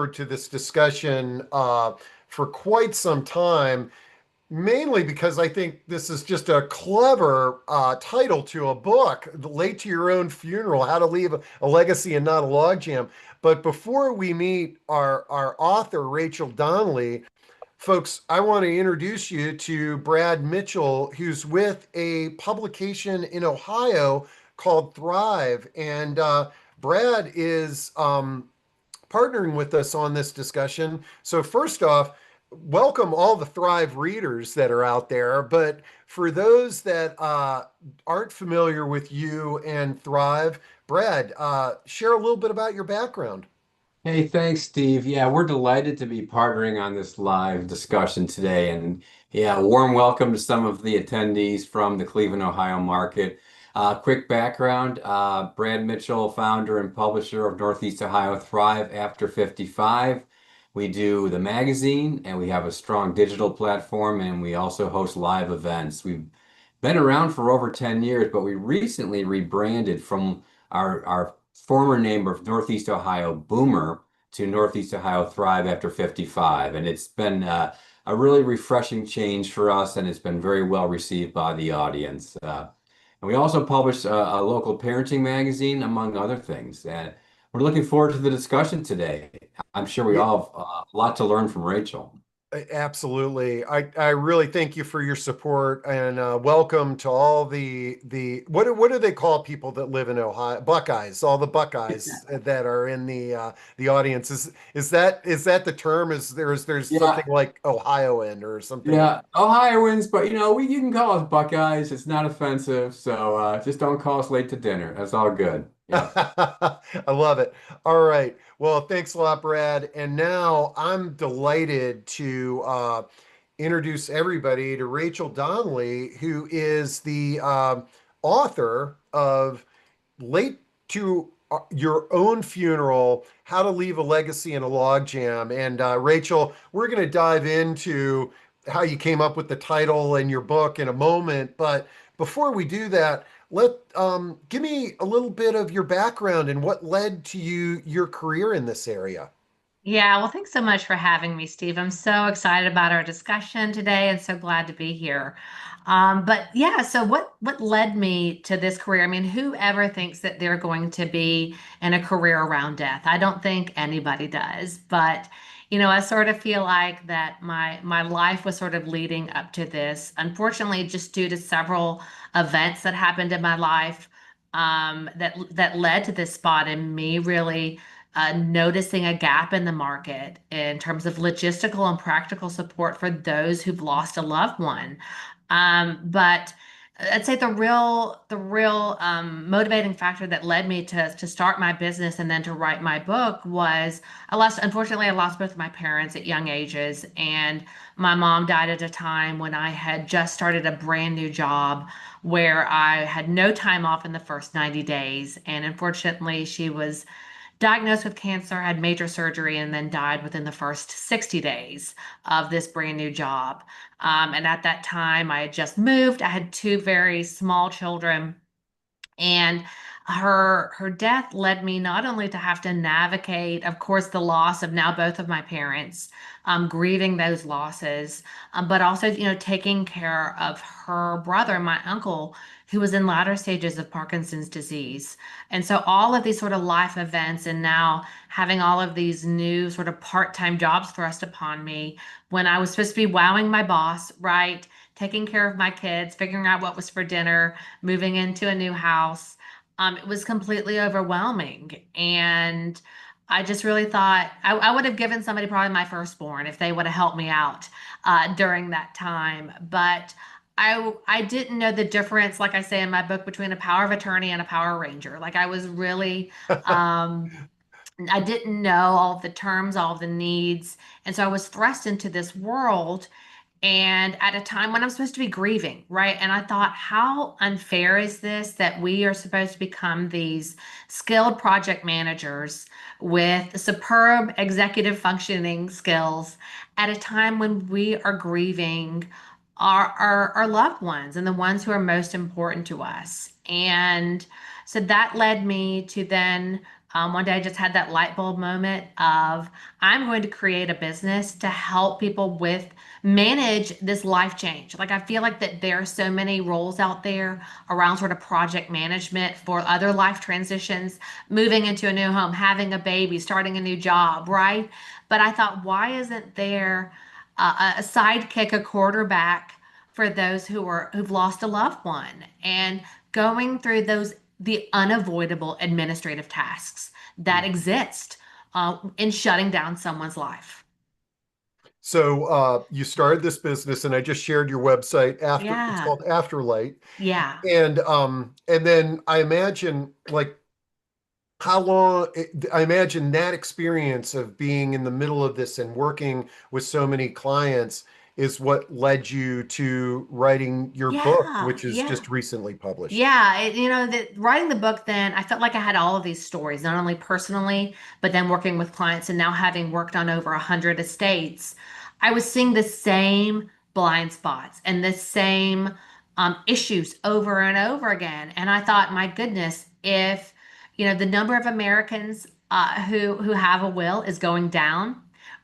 forward to this discussion for quite some time, mainly because I think this is just a clever title to a book, Late to Your Own Funeral, How to Leave a Legacy and Not a Logjam. But before we meet our author, Rachel Donnelly, folks, I want to introduce you to Brad Mitchell, who's with a publication in Ohio called Thrive. And Brad is partnering with us on this discussion. So, first off, welcome all the Thrive readers that are out there. But for those that aren't familiar with you and Thrive, Brad, share a little bit about your background. Hey, thanks, Steve. Yeah, we're delighted to be partnering on this live discussion today. And yeah, warm welcome to some of the attendees from the Cleveland, Ohio market. Quick background, Brad Mitchell, founder and publisher of Northeast Ohio Thrive After 55. We do the magazine and we have a strong digital platform and we also host live events. We've been around for over 10 years, but we recently rebranded from our former name of Northeast Ohio Boomer to Northeast Ohio Thrive After 55. And it's been a really refreshing change for us, and it's been very well received by the audience. And we also publish a local parenting magazine, among other things. And we're looking forward to the discussion today. I'm sure we Yeah, all have a lot to learn from Rachel. absolutely. I really thank you for your support and welcome to all the what do they call people that live in Ohio? Buckeyes, all the Buckeyes that are in the audience. Is that the term? There's something Yeah, like Ohioan or something like yeah, Ohioans, but you can call us Buckeyes. It's not offensive, so just don't call us late to dinner. That's all good. Yeah. I love it. All right. Well, thanks a lot, Brad. And now I'm delighted to introduce everybody to Rachel Donnelly, who is the author of Late to Your Own Funeral, How to Leave a Legacy in a Logjam. And Rachel, we're going to dive into how you came up with the title and your book in a moment. But before we do that, give me a little bit of your background and what led to your career in this area. Yeah, well, thanks so much for having me, Steve. I'm so excited about our discussion today and so glad to be here. But yeah, so what led me to this career? I mean, whoever thinks that they're going to be in a career around death? I don't think anybody does. But I sort of feel like that my life was sort of leading up to this. Unfortunately, just due to several events that happened in my life, that led to this spot in me really noticing a gap in the market in terms of logistical and practical support for those who've lost a loved one. But I'd say the real motivating factor that led me to start my business and then to write my book was unfortunately, I lost both of my parents at young ages, and my mom died at a time when I had just started a brand new job where I had no time off in the first 90 days. And unfortunately, she was diagnosed with cancer, had major surgery, and then died within the first 60 days of this brand new job. And at that time, I had just moved. I had two very small children, and her death led me not only to have to navigate, of course, the loss of now both of my parents, grieving those losses, but also, taking care of her brother, my uncle, who was in latter stages of Parkinson's disease. And so all of these sort of life events, and now having all of these new sort of part-time jobs thrust upon me when I was supposed to be wowing my boss, right? Taking care of my kids, figuring out what was for dinner, moving into a new house. It was completely overwhelming. And I just really thought I would have given somebody probably my firstborn if they would have helped me out during that time. But I didn't know the difference, like I say in my book, between a power of attorney and a power ranger. Like I was really, um, I didn't know all of the terms, all of the needs. And so I was thrust into this world and at a time when I'm supposed to be grieving, right? And I thought, how unfair is this that we are supposed to become these skilled project managers with superb executive functioning skills at a time when we are grieving our loved ones and the ones who are most important to us. And so that led me to then One day I just had that light bulb moment of I'm going to create a business to help people with manage this life change. Like I feel like that there are so many roles out there around sort of project management for other life transitions, moving into a new home, having a baby, starting a new job, right? But I thought, why isn't there a sidekick, a quarterback for those who've lost a loved one and going through those the unavoidable administrative tasks that exist in shutting down someone's life. So you started this business, and I just shared your website. After it's Yeah, called Afterlight, yeah, and then I imagine like how long I imagine that experience of being in the middle of this and working with so many clients is what led you to writing your book, yeah, which is yeah. just recently published. Yeah, writing the book, then I felt like I had all of these stories, not only personally, but then working with clients and now having worked on over 100 estates, I was seeing the same blind spots and the same issues over and over again. And I thought, my goodness, if the number of Americans who have a will is going down,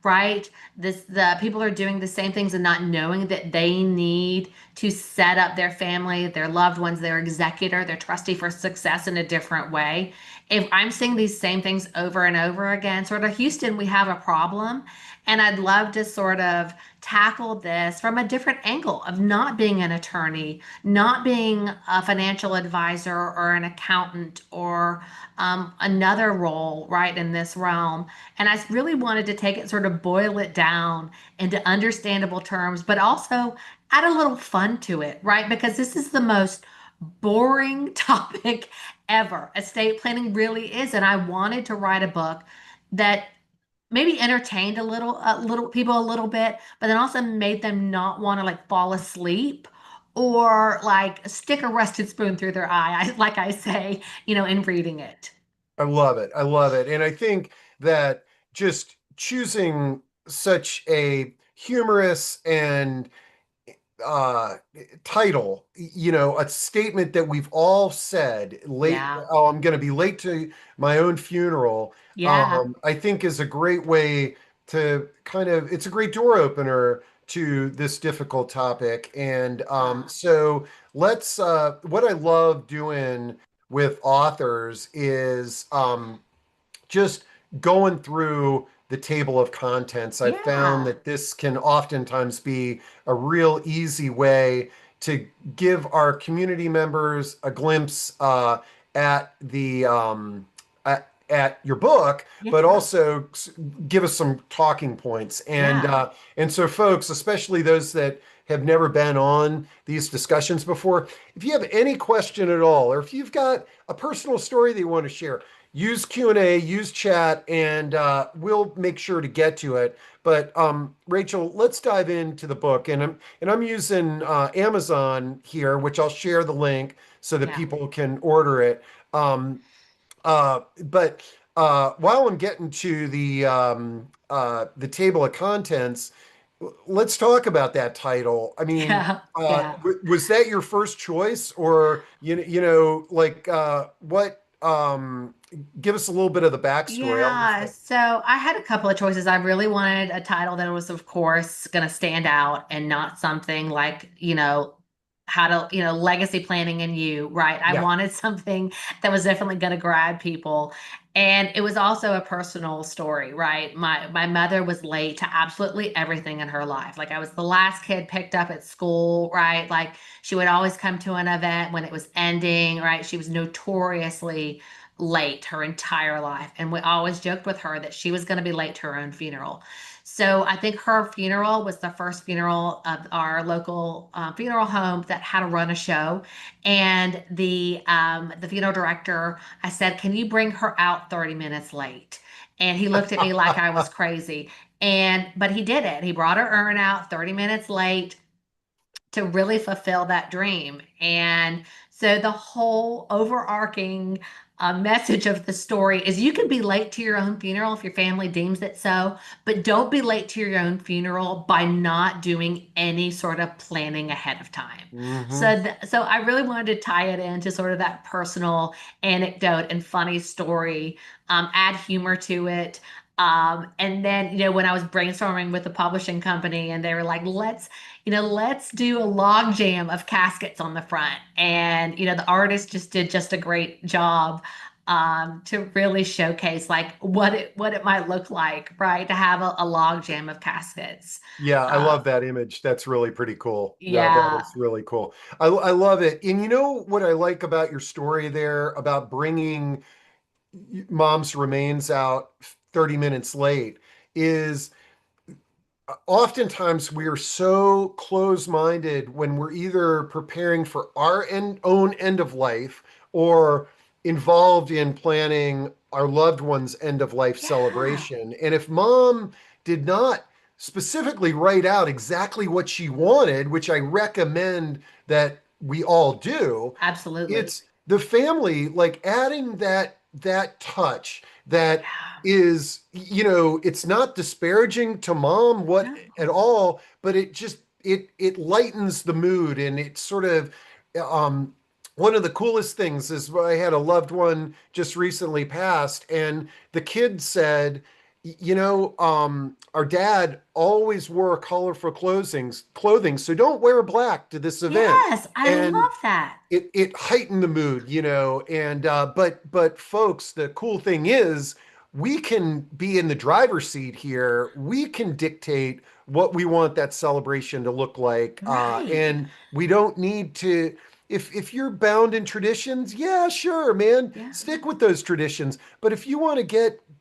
right? The people are doing the same things and not knowing that they need to set up their family, their loved ones, their executor, their trustee for success in a different way. If I'm seeing these same things over and over again, sort of Houston, we have a problem. And I'd love to sort of tackle this from a different angle of not being an attorney, not being a financial advisor or an accountant or another role, right, in this realm. And I really wanted to take it, sort of boil it down into understandable terms, but also add a little fun to it, right? Because this is the most boring topic ever. Estate planning really is. And I wanted to write a book that maybe entertained a little people a little bit, but then also made them not want to like fall asleep or like stick a rusted spoon through their eye, like I say, in reading it. I love it. I love it. And I think that just choosing such a humorous and uh title, a statement that we've all said late, Yeah. oh, I'm going to be late to my own funeral, Yeah. I think is a great way to kind of, it's a great door opener to this difficult topic. And Yeah. so let's what I love doing with authors is just going through the table of contents. I've found Yeah. that this can oftentimes be a real easy way to give our community members a glimpse at the at your book, but Yeah. also give us some talking points. Yeah. And so, folks, especially those that have never been on these discussions before, if you have any question at all, or if you've got a personal story that you want to share, use Q&A, use chat, and we'll make sure to get to it. But Rachel, let's dive into the book, and I'm using Amazon here, which I'll share the link so that Yeah. people can order it. But while I'm getting to the table of contents, let's talk about that title. I mean, Yeah. Yeah. was that your first choice, or like what? Give us a little bit of the backstory. I always Yeah, like, so I had a couple of choices. I really wanted a title that was, of course, going to stand out and not something like, how to, legacy planning and you, right? I yeah. wanted something that was definitely going to grab people. And it was also a personal story, right? My mother was late to absolutely everything in her life. Like I was the last kid picked up at school, right? Like she would always come to an event when it was ending, right? She was notoriously late her entire life. And we always joked with her that she was going to be late to her own funeral. So I think her funeral was the first funeral of our local funeral home that had to run a show. And the funeral director, I said, "Can you bring her out 30 minutes late?" And he looked at me like I was crazy. But he did it. He brought her urn out 30 minutes late to really fulfill that dream. And so the whole overarching message of the story is you can be late to your own funeral if your family deems it so, but don't be late to your own funeral by not doing any sort of planning ahead of time. Hmm. So I really wanted to tie it into sort of that personal anecdote and funny story, add humor to it. And then, when I was brainstorming with the publishing company and they were like, let's do a log jam of caskets on the front. And, the artist just did just a great job to really showcase like what it might look like, right? To have a log jam of caskets. Yeah, I Uh, love that image. That's really pretty cool. No, that yeah, is really cool. I love it. And you know what I like about your story there about bringing mom's remains out 30 minutes late is oftentimes we are so close-minded when we're either preparing for our own end of life or involved in planning our loved one's end of life yeah, celebration. And if mom did not specifically write out exactly what she wanted, which I recommend that we all do, absolutely. it's the family like adding that touch that Yeah, is, it's not disparaging to mom what at no, all, but it just it lightens the mood. And it's sort of um one of the coolest things is I had a loved one just recently passed, and the kid said, our dad always wore colorful clothing, so don't wear black to this event. yes, I And love that. it heightened the mood, and but folks, the cool thing is we can be in the driver's seat here. We can dictate what we want that celebration to look like. Right. And we don't need to, if you're bound in traditions, yeah, sure, man, Yeah. stick with those traditions. But if you want to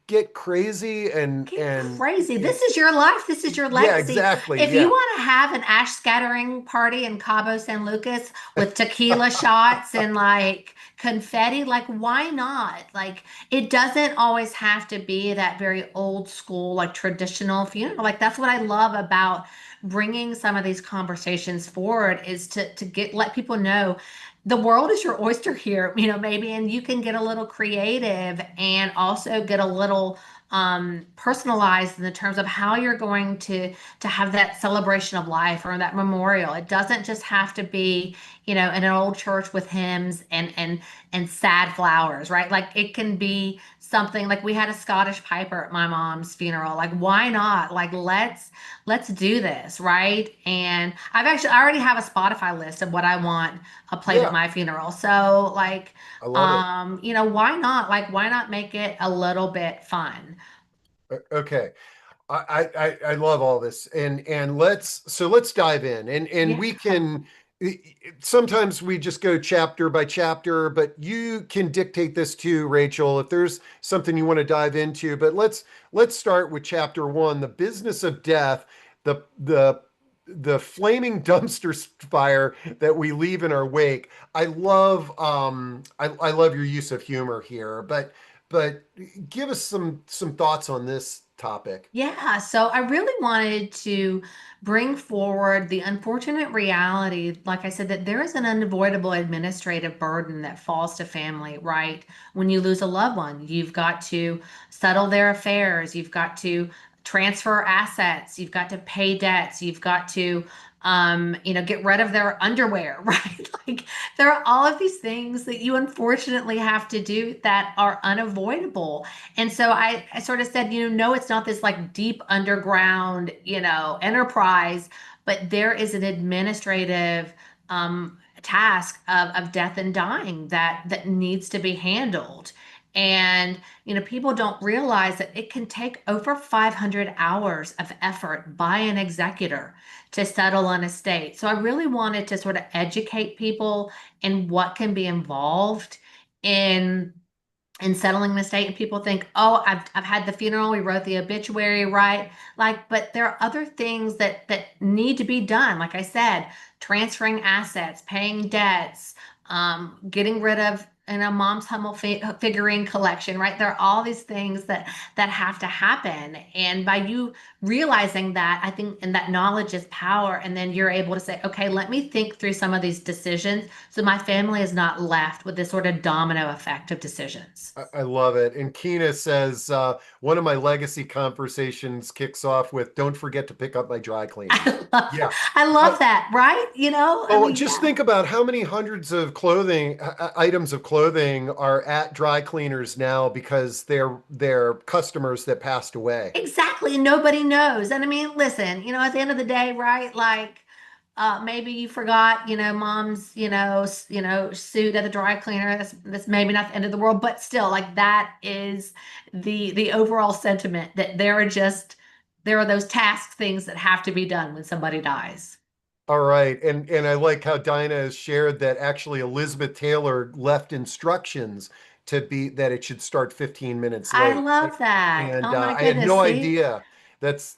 get crazy Get and crazy. This is your life. This is your yeah, legacy. exactly. If you Yeah. want to have an ash scattering party in Cabo San Lucas with tequila shots and like confetti, like why not? Like it doesn't always have to be that very old school, like traditional funeral. Like that's what I love about bringing some of these conversations forward is to get let people know the world is your oyster here, maybe, and you can get a little creative and also get a little personalized in the terms of how you're going to have that celebration of life or that memorial. It doesn't just have to be, in an old church with hymns and sad flowers, right? Like it can be something like we had a Scottish piper at my mom's funeral. Like why not? Like let's do this, right? And I already have a Spotify list of what I want played at Yeah, my funeral. So like I love it. why not? Like, why not make it a little bit fun? Okay. I love all this, and let's dive in, and Yeah. we can sometimes we just go chapter by chapter, but you can dictate this too, Rachel, if there's something you want to dive into. But let's start with chapter one, the business of death, the flaming dumpster fire that we leave in our wake. I love your use of humor here, but give us some thoughts on this topic. Yeah, so I really wanted to bring forward the unfortunate reality, like I said, that there is an unavoidable administrative burden that falls to family, right? When you lose a loved one, you've got to settle their affairs, you've got to transfer assets, you've got to pay debts, you've got to get rid of their underwear, right? Like there are all of these things that you unfortunately have to do that are unavoidable. And so I sort of said, no, it's not this like deep underground, enterprise, but there is an administrative task of death and dying that needs to be handled. And, people don't realize that it can take over 500 hours of effort by an executor to settle an estate. So I really wanted to sort of educate people in what can be involved in settling the estate. And people think, oh, I've had the funeral, we wrote the obituary, right? Like, but there are other things that need to be done. Like I said, transferring assets, paying debts, getting rid of and a mom's Hummel figurine collection, right? There are all these things that have to happen. And by you realizing that, I think, and that knowledge is power. And then you're able to say, okay, let me think through some of these decisions so my family is not left with this sort of domino effect of decisions. I love it. And Keena says, one of my legacy conversations kicks off with, don't forget to pick up my dry cleaning. Yeah. I I, love that, right? I oh, mean, just yeah. think about how many hundreds of items of clothing are at dry cleaners now because they're customers that passed away. Exactly. Nobody knows. And I mean, listen, at the end of the day, right? Like, maybe you forgot, mom's, suit at the dry cleaner. That's maybe not the end of the world, but still, like that is the overall sentiment that there are those task things that have to be done when somebody dies. All right. And I like how Dinah has shared that actually Elizabeth Taylor left instructions to be that it should start 15 minutes I late. love that. And Oh my I had goodness. no See? idea that's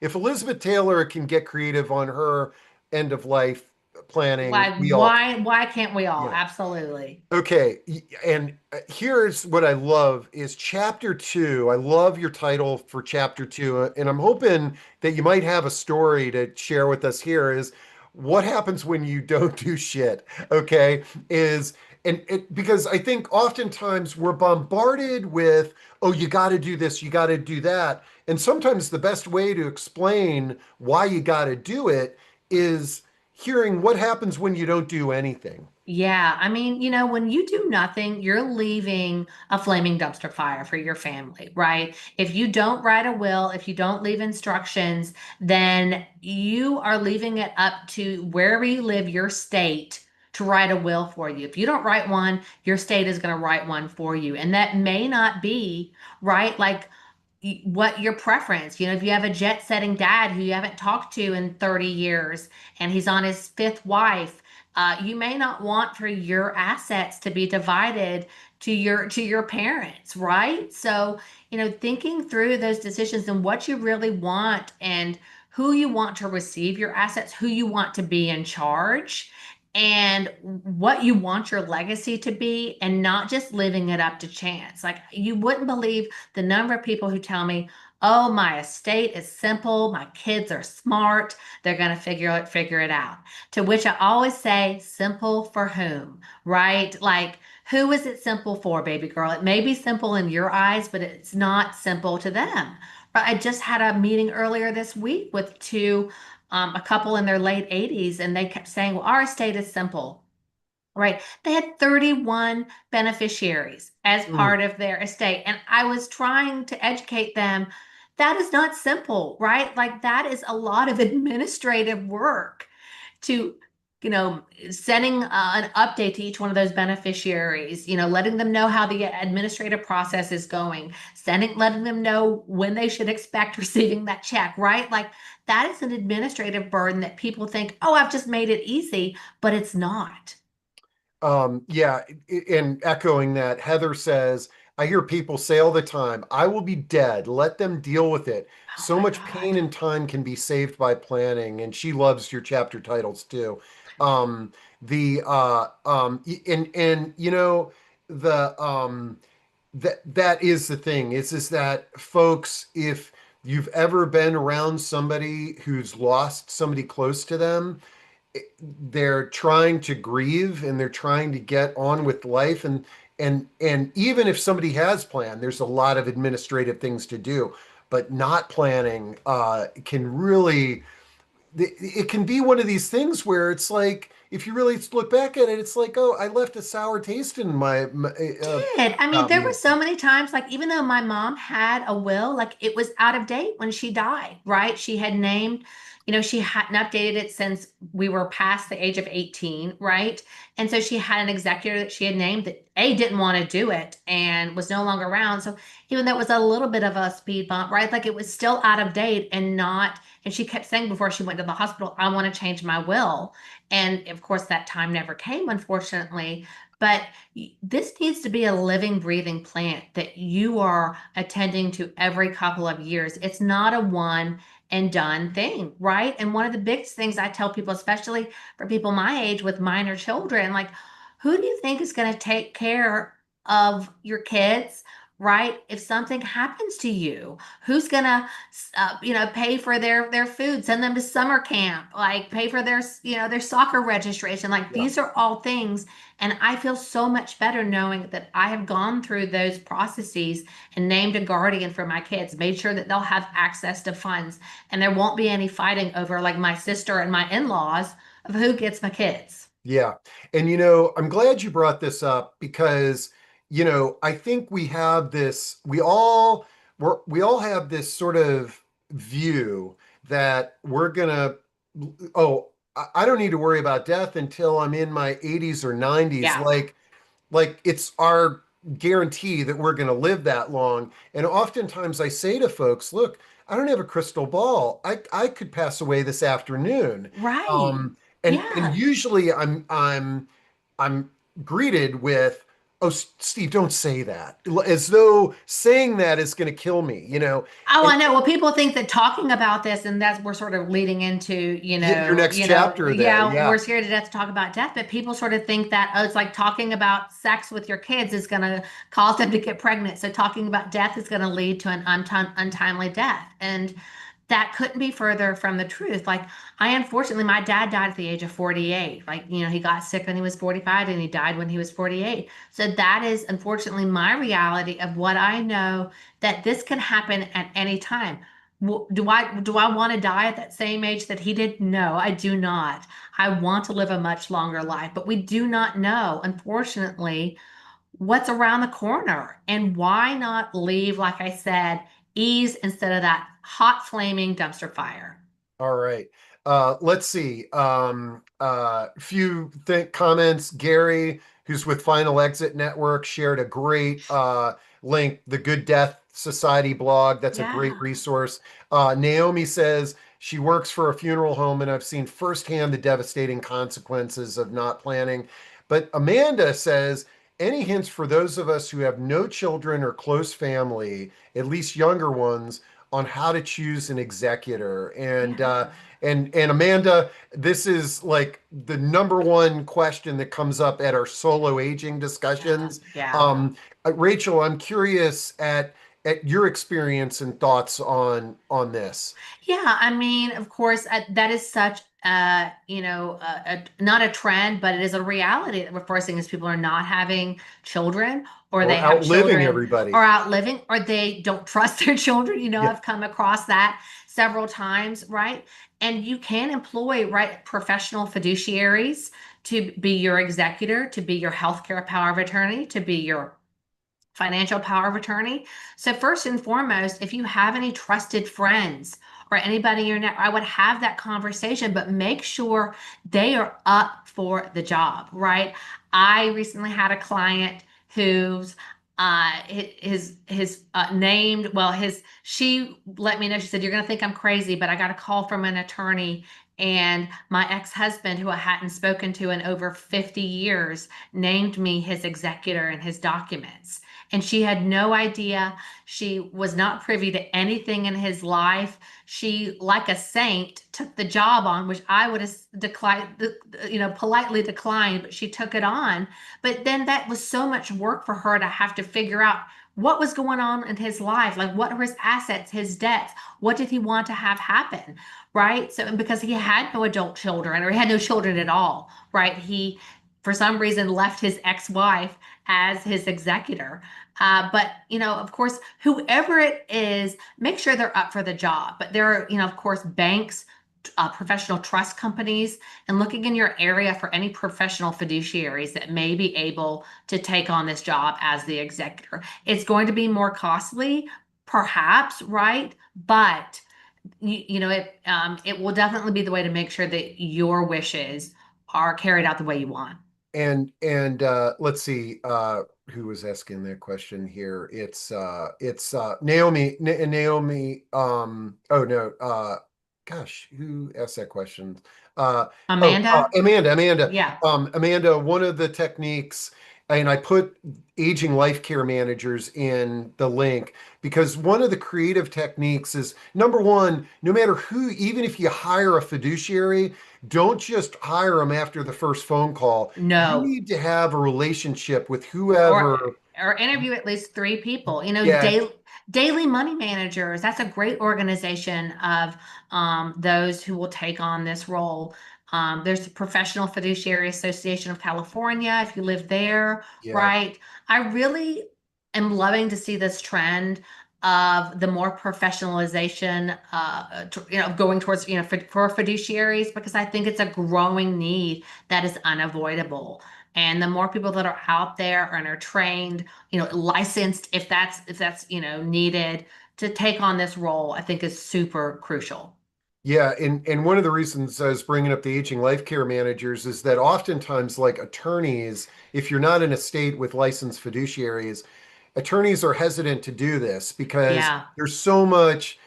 if Elizabeth Taylor can get creative on her end of life planning, Like, we all can. why can't we all? Yeah. Absolutely. Okay, and here's what I love is chapter two. I love your title for chapter two, and I'm hoping that you might have a story to share with us here is what happens when you don't do shit, okay? Is and it because I think oftentimes we're bombarded with, oh, you got to do this, you got to do that. And sometimes the best way to explain why you got to do it is hearing what happens when you don't do anything. Yeah, I mean, when you do nothing, you're leaving a flaming dumpster fire for your family, right? If you don't write a will, if you don't leave instructions, then you are leaving it up to wherever you live, your state, to write a will for you. If you don't write one, your state is going to write one for you. And that may not be, right? Like what your preference. If you have a jet setting dad who you haven't talked to in 30 years and he's on his fifth wife, you may not want for your assets to be divided to your parents, right? So, thinking through those decisions and what you really want and who you want to receive your assets, who you want to be in charge, and what you want your legacy to be, and not just living it up to chance. Like, you wouldn't believe the number of people who tell me, "Oh, my estate is simple. My kids are smart. They're going to figure it out." To which I always say, simple for whom, right? Like, who is it simple for, baby girl? It may be simple in your eyes, but it's not simple to them. But I just had a meeting earlier this week with a couple in their late 80s, and they kept saying, well, our estate is simple. Right. They had 31 beneficiaries as Mm. part of their estate. And I was trying to educate them. That is not simple, right? Like, that is a lot of administrative work to, sending an update to each one of those beneficiaries, letting them know how the administrative process is going, letting them know when they should expect receiving that check, right? Like, that is an administrative burden that people think, oh, I've just made it easy, but it's not. Yeah, and echoing that, Heather says, I hear people say all the time, I will be dead. Let them deal with it. Oh So my much God. pain and time can be saved by planning. And she loves your chapter titles too. Um, and the that is the thing is that folks, if you've ever been around somebody who's lost somebody close to them, they're trying to grieve and they're trying to get on with life and even if somebody has planned, there's a lot of administrative things to do, but not planning can really it can be one of these things where it's like if you really look back at it, it's like, oh, I left a sour taste in my Did. I mean, about there were me. so many times, like, even though my mom had a will, like, it was out of date when she died, right? She had named, she hadn't updated it since we were past the age of 18, right? And so she had an executor that she had named that A, didn't want to do it and was no longer around. So even though it was a little bit of a speed bump, right? Like, it was still out of date and not, and she kept saying before she went to the hospital, I want to change my will. And of course, that time never came, unfortunately. But this needs to be a living, breathing plant that you are attending to every couple of years. It's not a one and done thing, right? And one of the biggest things I tell people, especially for people my age with minor children, like, who do you think is going to take care of your kids, right? If something happens to you, who's going to, pay for their food, send them to summer camp, like pay for their soccer registration. Like Yeah. these are all things. And I feel so much better knowing that I have gone through those processes and named a guardian for my kids, made sure that they'll have access to funds, and there won't be any fighting over like my sister and my in-laws of who gets my kids. Yeah. And I'm glad you brought this up because, I think we all have this sort of view that we're gonna, oh, I don't need to worry about death until I'm in my 80s or 90s. Yeah, Like it's our guarantee that we're going to live that long. And oftentimes I say to folks, look, I don't have a crystal ball. I could pass away this afternoon. right. And Yeah. usually I'm greeted with, "Oh, Steve, don't say that," as though saying that is going to kill me. Oh, And I know. Well, people think that talking about this, and that's we're sort of leading into, your next chapter there, yeah, yeah. we're scared to death to talk about death, but people sort of think that, oh, it's like talking about sex with your kids is going to cause them to get pregnant. So talking about death is going to lead to an untimely death. And that couldn't be further from the truth. Like, unfortunately, my dad died at the age of 48. Like, he got sick when he was 45 and he died when he was 48. So that is unfortunately my reality of what I know, that this can happen at any time. Do I want to die at that same age that he did? No, I do not. I want to live a much longer life, but we do not know, unfortunately, what's around the corner. And why not leave, like I said, ease instead of that hot flaming dumpster fire? All right. Let's see. Few comments. Gary, who's with Final Exit Network, shared a great link, the Good Death Society blog. That's a great Yeah. resource. Naomi says she works for a funeral home, and I've seen firsthand the devastating consequences of not planning. But Amanda says, any hints for those of us who have no children or close family, at least younger ones, on how to choose an executor? And Yeah. and Amanda, this is like the number one question that comes up at our solo aging Yeah. discussions. Yeah. Um, Rachel, I'm curious at your experience and thoughts on this. Yeah, I mean, of course, that is such not a trend, but it is a reality that we're forcing as people are not having children, or they Or have outliving children or everybody. outliving, or they don't trust their children. Yeah. I've come across that several times, right? And you can employ, right, professional fiduciaries to be your executor, to be your healthcare power of attorney, to be your financial power of attorney. So first and foremost, if you have any trusted friends or anybody in your net, I would have that conversation, but make sure they are up for the job, right? I recently had a client who's his named well his she let me know, she said, you're gonna think I'm crazy, but I got a call from an attorney, and my ex-husband, who I hadn't spoken to in over 50 years, named me his executor in his documents. And she had no idea. She was not privy to anything in his life. She, like a saint, took the job on, which I would have declined, politely declined, but she took it on. But then that was so much work for her to have to figure out what was going on in his life. Like, what were his assets, his debts? What did he want to have happen? Right. So, and because he had no adult children, or he had no children at all, right? He, for some reason, left his ex-wife as his executor. But, of course, whoever it is, make sure they're up for the job. But there are, of course, banks, professional trust companies, and looking in your area for any professional fiduciaries that may be able to take on this job as the executor. It's going to be more costly, perhaps, right? But it will definitely be the way to make sure that your wishes are carried out the way you want. And let's see, who was asking that question here. It's Naomi. Naomi. Oh no. Gosh, who asked that question? Amanda? Amanda. Amanda. Yeah. Amanda. One of the techniques, and I put aging life care managers in the link because one of the creative techniques is, number one, no matter who, even if you hire a fiduciary, don't just hire them after the first phone call. You No. need to have a relationship with or whoever. or interview at least three people. Yeah, Daily money managers, that's a great organization of those who will take on this role. There's the Professional Fiduciary Association of California, if you live there, yeah, right? I really am loving to see this trend of the more professionalization, going towards, for fiduciaries, because I think it's a growing need that is unavoidable. And the more people that are out there and are trained, licensed, if that's needed to take on this role, I think is super crucial. yeah. And one of the reasons I was bringing up the aging life care managers is that oftentimes, like attorneys, if you're not in a state with licensed fiduciaries, attorneys are hesitant to do this because Yeah, there's so much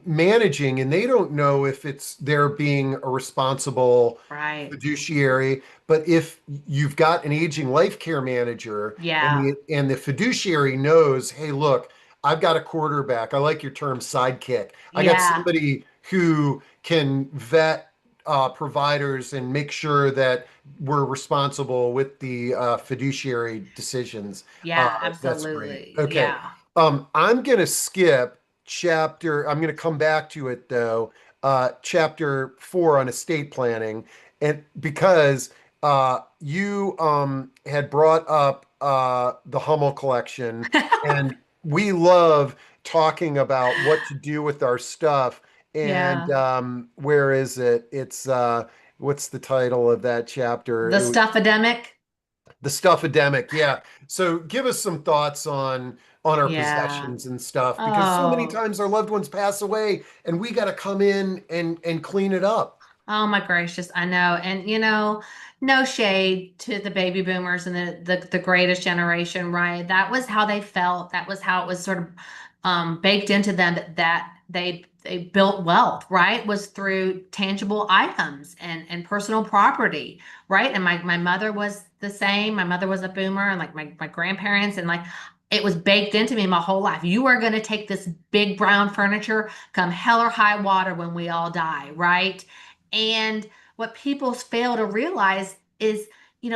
managing and they don't know if it's they're being a responsible right. fiduciary. But if you've got an aging life care manager and Yeah, the fiduciary knows, hey, look, I've got a quarterback. I like your term sidekick. I got yeah, somebody who can vet providers and make sure that we're responsible with the fiduciary decisions. yeah, That's great. absolutely. Okay. Yeah. I'm going to skip chapter. I'm going to come back to it though. Chapter 4 on estate planning, and because you had brought up the Hummel collection, and we love talking about what to do with our stuff. And Yeah. where is it? It's what's the title of that chapter? The stuffademic. The Stuffademic, yeah. So give us some thoughts on our Yeah. possessions and stuff, because so many Oh. times our loved ones pass away and we got to come in and clean it up. Oh my gracious, I know. And no shade to the baby boomers and the greatest generation, right? That was how they felt. That was how it was sort of baked into them that they built wealth, right? Was through tangible items and personal property, right? And my mother was the same. My mother was a boomer, and like my grandparents, and like it was baked into me my whole life. You are going to take this big brown furniture come hell or high water when we all die, right? And what people fail to realize is,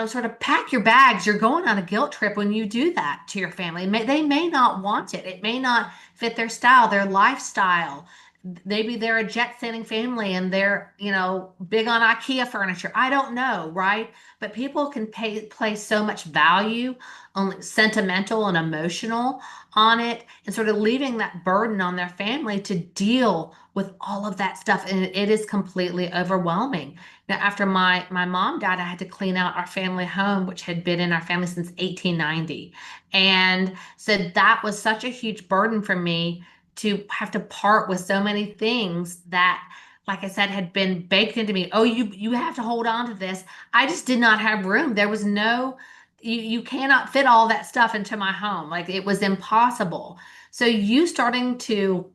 sort of pack your bags. You're going on a guilt trip when you do that to your family. They may not want it. It may not fit their style, their lifestyle. Maybe they're a jet-setting family and they're, big on IKEA furniture. I don't know, right? But people can place so much value on sentimental and emotional on it, and sort of leaving that burden on their family to deal with all of that stuff. And it is completely overwhelming. Now, after my mom died, I had to clean out our family home, which had been in our family since 1890. And so that was such a huge burden for me to have to part with so many things that, like I said, had been baked into me. Oh, you have to hold on to this. I just did not have room. There was no, you cannot fit all that stuff into my home. Like it was impossible. So you starting to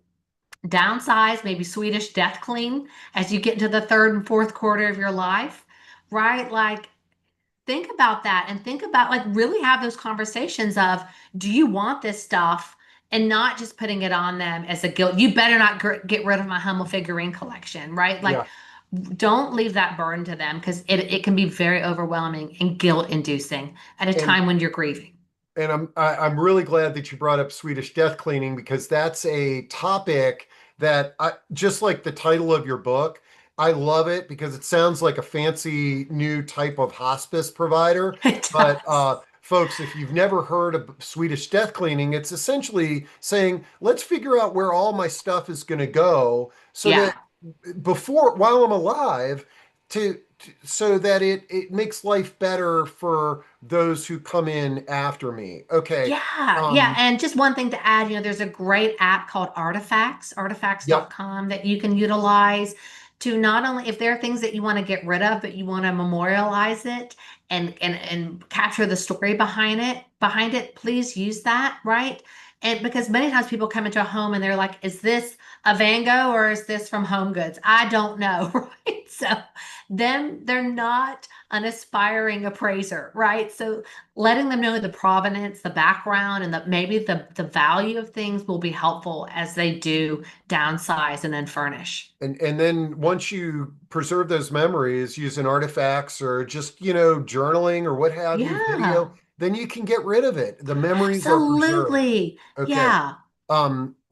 downsize, maybe Swedish death clean as you get into the third and fourth quarter of your life, right? Like think about that and think about, like, really have those conversations of, do you want this stuff, and not just putting it on them as a guilt. You better not get rid of my Hummel figurine collection, right? Like Yeah. don't leave that burden to them, because it can be very overwhelming and guilt inducing at a And time when you're grieving. I'm really glad that you brought up Swedish death cleaning, because that's a topic that just like the title of your book, I love it because it sounds like a fancy new type of hospice provider. It But does. folks, if you've never heard of Swedish death cleaning, it's essentially saying, let's figure out where all my stuff is going to go so that Yeah. while I'm alive, so that it makes life better for those who come in after me. Okay. Yeah, yeah. Um, And just one thing to add, there's a great app called Artifacts, yep. artifacts.com, that you can utilize to not only, if there are things that you want to get rid of, but you want to memorialize it and capture the story behind it, please use that, right? And because many times people come into a home and they're like, is this a Van Gogh or is this from Home Goods? I don't know, right? So they're not an aspiring appraiser, right? So letting them know the provenance, the background, and that maybe the value of things will be helpful as they do downsize and then furnish. And then once you preserve those memories using artifacts or just, journaling or what have you, Yeah, video, then you can get rid of it. The memories are preserved. absolutely. Okay. Yeah.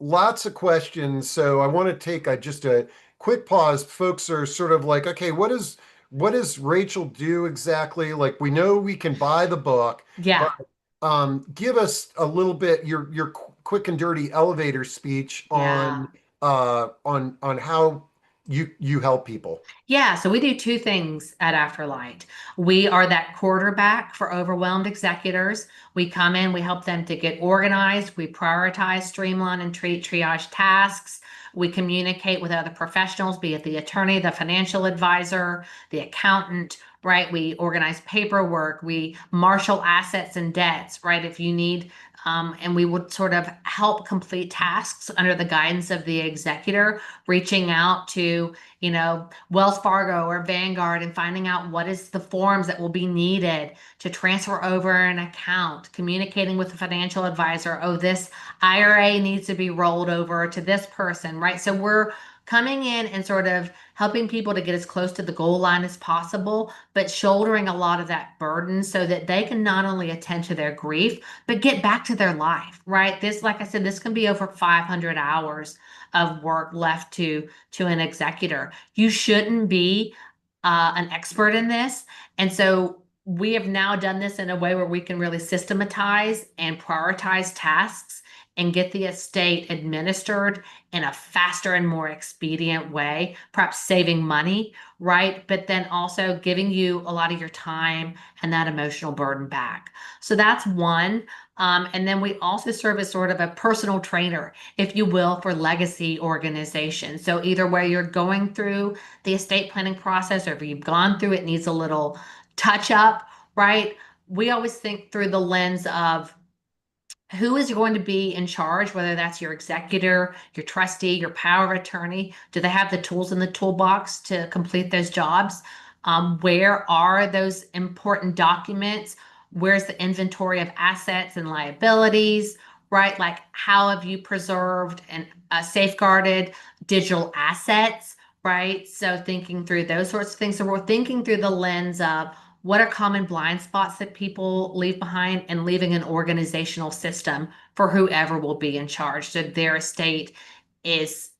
Lots of questions. So I want to take just a quick pause. Folks are sort of like, okay, what does Rachel do exactly? Like we know we can buy the book, but Yeah. give us a little bit your quick and dirty elevator speech Yeah. on how you help people. Yeah, so we do two things at Afterlight. We are that quarterback for overwhelmed executors. We come in, we help them to get organized, we prioritize, streamline, and treat triage tasks. We communicate with other professionals, be it the attorney, the financial advisor, the accountant, right? We organize paperwork, we marshal assets and debts, right? If you need, and we would sort of help complete tasks under the guidance of the executor, reaching out to Wells Fargo or Vanguard and finding out what is the forms that will be needed to transfer over an account, communicating with the financial advisor, oh, this IRA needs to be rolled over to this person, right? So we're coming in and sort of helping people to get as close to the goal line as possible, but shouldering a lot of that burden so that they can not only attend to their grief, but get back to their life, right? This, like I said, this can be over 500 hours of work left to an executor. You shouldn't be an expert in this. And so we have now done this in a way where we can really systematize and prioritize tasks and get the estate administered in a faster and more expedient way, perhaps saving money, right? But then also giving you a lot of your time and that emotional burden back. So that's one. And then we also serve as sort of a personal trainer, if you will, for legacy organizations. So either where you're going through the estate planning process or if you've gone through it, needs a little touch up, right? We always think through the lens of who is going to be in charge, whether that's your executor, your trustee, your power of attorney. Do they have the tools in the toolbox to complete those jobs? Where are those important documents? Where's the inventory of assets and liabilities, right? Like how have you preserved and safeguarded digital assets, right? So thinking through those sorts of things. So we're thinking through the lens of what are common blind spots that people leave behind and leaving an organizational system for whoever will be in charge so their estate is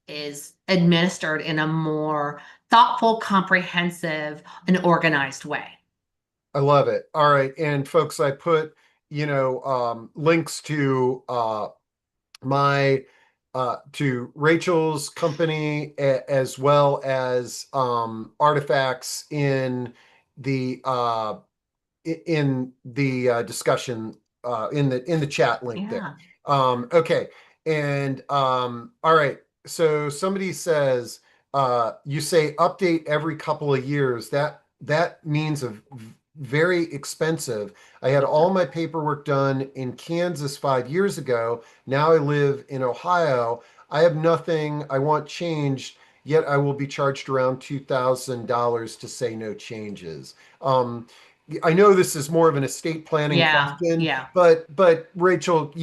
administered in a more thoughtful, comprehensive, and organized way. I love it. All right. And folks, I put, links to my to Rachel's company as well as artifacts in the discussion in the chat link there. Yeah. Okay, and all right. So somebody says you say update every couple of years. That means very expensive. I had all my paperwork done in Kansas 5 years ago. Now I live in Ohio. I have nothing I want changed, yet I will be charged around $2,000 to say no changes. Um, I know this is more of an estate planning Yeah. question, Yeah. but Rachel,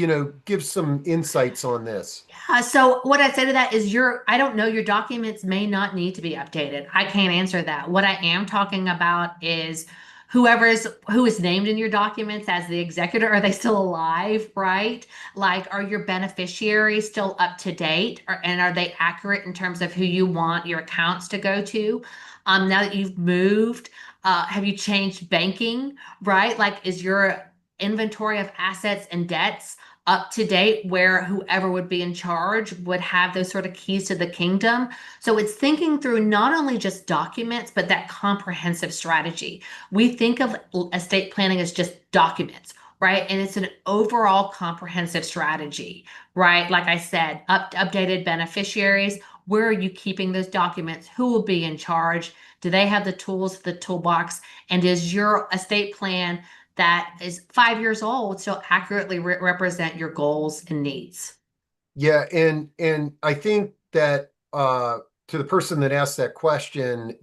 give some insights on this. So what I say to that is I don't know, your documents may not need to be updated. I can't answer that. What I am talking about is who is named in your documents as the executor, are they still alive, right? Like, are your beneficiaries still up to date? And are they accurate in terms of who you want your accounts to go to? Now that you've moved, have you changed banking, right? Like, is your inventory of assets and debts up to date where whoever would be in charge would have those sort of keys to the kingdom. So it's thinking through not only just documents, but that comprehensive strategy. We think of estate planning as just documents, right? And it's an overall comprehensive strategy, right? Like I said, updated beneficiaries. Where are you keeping those documents? Who will be in charge? Do they have the tools, the toolbox? And is your estate plan that is 5 years old still accurately represent your goals and needs? Yeah, and I think that to the person that asked that question,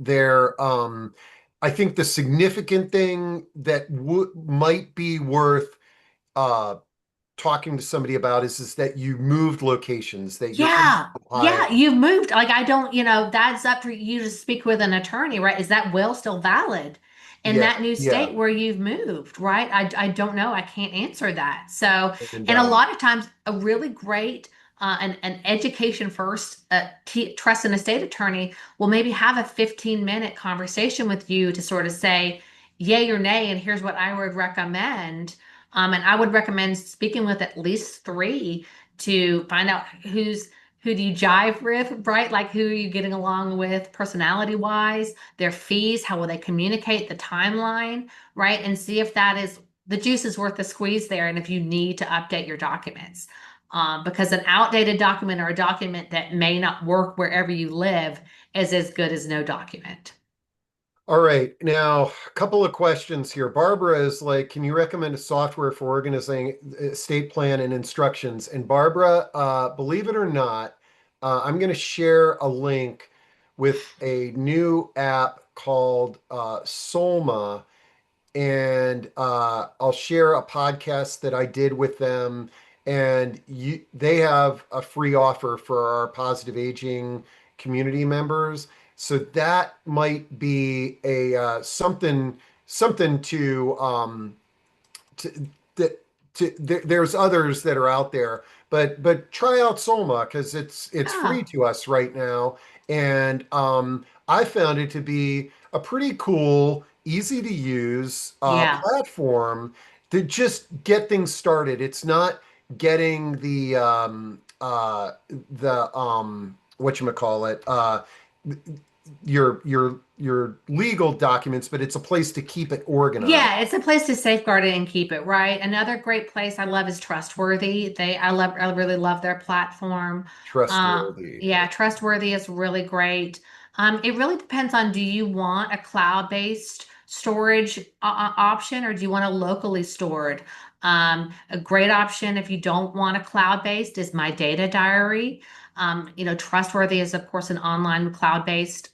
I think the significant thing that might be worth uh, talking to somebody about is that you moved locations, that you're in Yeah. Ohio. Yeah, you've moved. Like I don't, that's up for you to speak with an attorney, right? Is that will still valid in Yeah, that new yeah, state where you've moved, right? I don't know. I can't answer that. So, and and a lot of times a really great an education first t trust and estate attorney will maybe have a 15-minute conversation with you to sort of say yay or nay, and here's what I would recommend. And I would recommend speaking with at least three to find out who do you jive with, right? Like who are you getting along with personality wise, their fees, how will they communicate, the timeline, right? And see if that is the juice is worth the squeeze there, and if you need to update your documents. Because an outdated document or a document that may not work wherever you live is as good as no document. all right. Now, a couple of questions here. Barbara is like, can you recommend a software for organizing estate plan and instructions? And Barbara, believe it or not, I'm going to share a link with a new app called Solma, and I'll share a podcast that I did with them. And they have a free offer for our positive aging community members. So that might be a something to that there's others that are out there, but try out Soma because it's free Oh, to us right now, and I found it to be a pretty cool, easy to use yeah. platform to just get things started. It's not getting the whatchamacallit, your legal documents, but it's a place to keep it organized. Yeah, it's a place to safeguard it and keep it, right? Another great place I love is Trustworthy. I really love their platform. Trustworthy. Yeah, Trustworthy is really great. It really depends on, do you want a cloud-based storage option, or do you want a locally stored? A great option if you don't want a cloud-based is My Data Diary. Trustworthy is of course an online cloud-based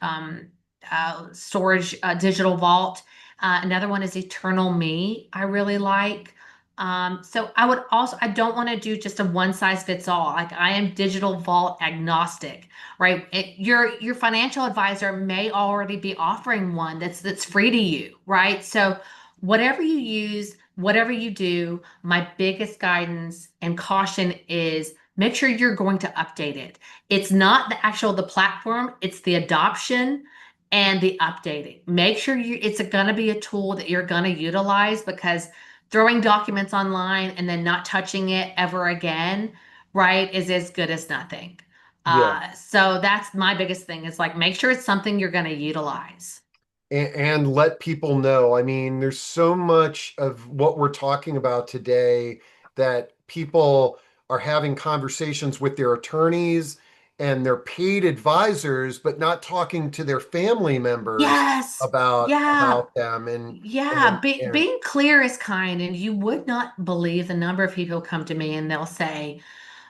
storage digital vault. Another one is Eternal Me, I really like. So I don't want to do just a one size fits all. Like I am digital vault agnostic, right? Your financial advisor may already be offering one that's free to you, right? So whatever you use, whatever you do, my biggest guidance and caution is make sure you're going to update it. It's not the platform, it's the adoption and the updating. Make sure it's going to be a tool that you're going to utilize, because throwing documents online and then not touching it ever again, right, is as good as nothing. Yeah. So that's my biggest thing is like make sure it's something you're going to utilize. And let people know. I mean, there's so much of what we're talking about today that people are having conversations with their attorneys and their paid advisors, but not talking to their family members Yes. about Yeah. them. Yeah. And Being clear is kind, and you would not believe the number of people come to me and they'll say,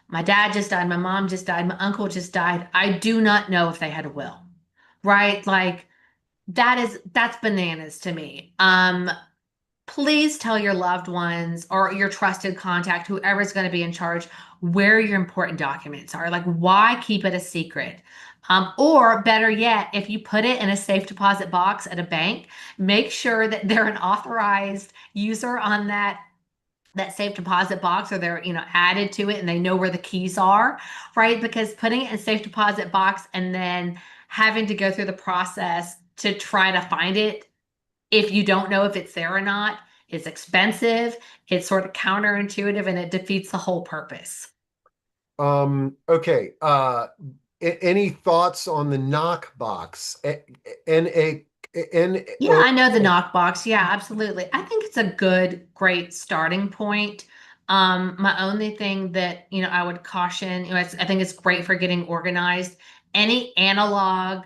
my dad just died, my mom just died, my uncle just died. I do not know if they had a will, right? Like that's bananas to me. Please tell your loved ones or your trusted contact, whoever's going to be in charge, where your important documents are. Like, why keep it a secret? Or better yet, if you put it in a safe deposit box at a bank, make sure that they're an authorized user on that safe deposit box, or they're added to it and they know where the keys are, right? Because putting it in a safe deposit box and then having to go through the process to try to find it if you don't know if it's there or not is expensive, it's sort of counterintuitive, and it defeats the whole purpose. okay. Any thoughts on the knock box? N A N Yeah, O. I know the knockbox. Yeah, absolutely. I think it's a great starting point. My only thing that, I would caution, I think it's great for getting organized. Any analog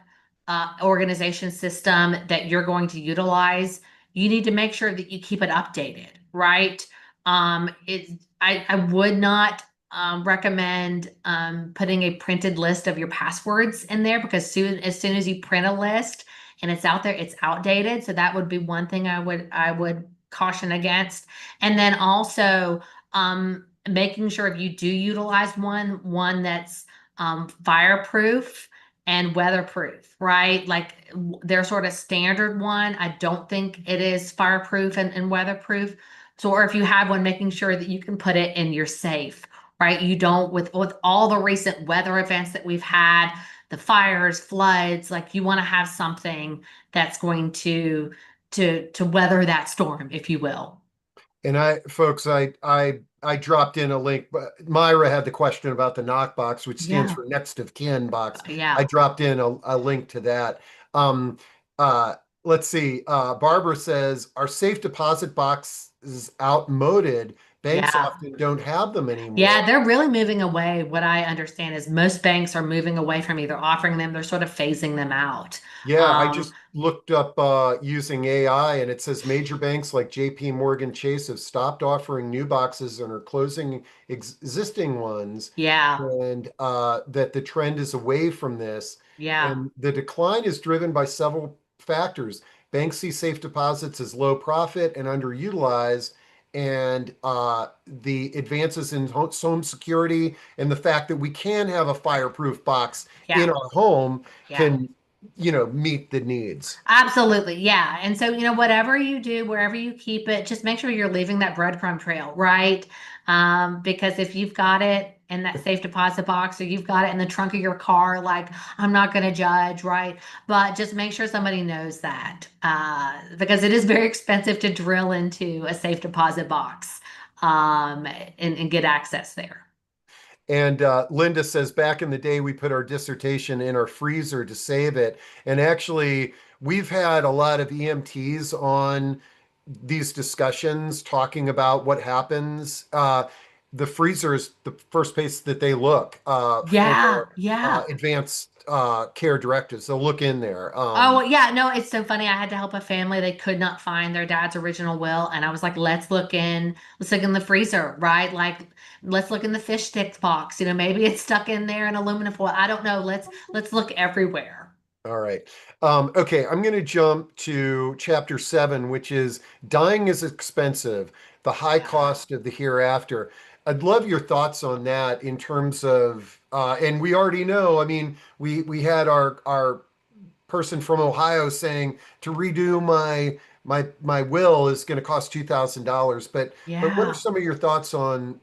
organization system that you're going to utilize, you need to make sure that you keep it updated, right? I would not recommend putting a printed list of your passwords in there because as soon as you print a list and it's out there, it's outdated. So that would be one thing I would caution against. And then also making sure if you do utilize one that's fireproof and weatherproof, right? Like their sort of standard one. I don't think it is fireproof and weatherproof. So, or if you have one, making sure that you can put it in your safe, right? You don't with all the recent weather events that we've had, the fires, floods, like you want to have something that's going to weather that storm, if you will. And folks, I dropped in a link, but Myra had the question about the knock box, which stands Yeah. for next of kin box. I Yeah. dropped in a link to that. Um, uh, let's see. Barbara says, are safe deposit boxes outmoded? Banks Yeah. often don't have them Yeah, anymore. they're really moving away. What I understand is most banks are moving away from either offering them, they're sort of phasing them out. Yeah, I Um, just looked up using AI, and it says major banks like JP Morgan Chase have stopped offering new boxes and are closing existing ones, yeah, and that the trend is away from this. yeah, And the decline is driven by several factors. Banks see safe deposits as low profit and underutilized, and the advances in home security and the fact that we can have a fireproof box in yeah, our home yeah. can meet the needs. Absolutely. Yeah. And so, whatever you do, wherever you keep it, just make sure you're leaving that breadcrumb trail, right? Because if you've got it in that safe deposit box or you've got it in the trunk of your car, like, I'm not going to judge, right? But just make sure somebody knows that because it is very expensive to drill into a safe deposit box and get access there. And Linda says, back in the day, we put our dissertation in our freezer to save it. And actually, we've had a lot of EMTs on these discussions talking about what happens. The freezer is the first place that they look Yeah. for Yeah. advanced care directives. They'll look in there. Oh, well, yeah, no, it's so funny. I had to help a family. They could not find their dad's original will. And I was like, let's look in the freezer, right? Like, let's look in the fish sticks box. Maybe it's stuck in there in aluminum foil. I don't know. Let's look everywhere. All right. Okay, I'm going to jump to chapter 7, which is dying is expensive, the high Yeah. cost of the hereafter. I'd love your thoughts on that in terms of, and we already know, I mean, we had our person from Ohio saying to redo my will is going to cost $2,000. But what are Yeah. some of your thoughts on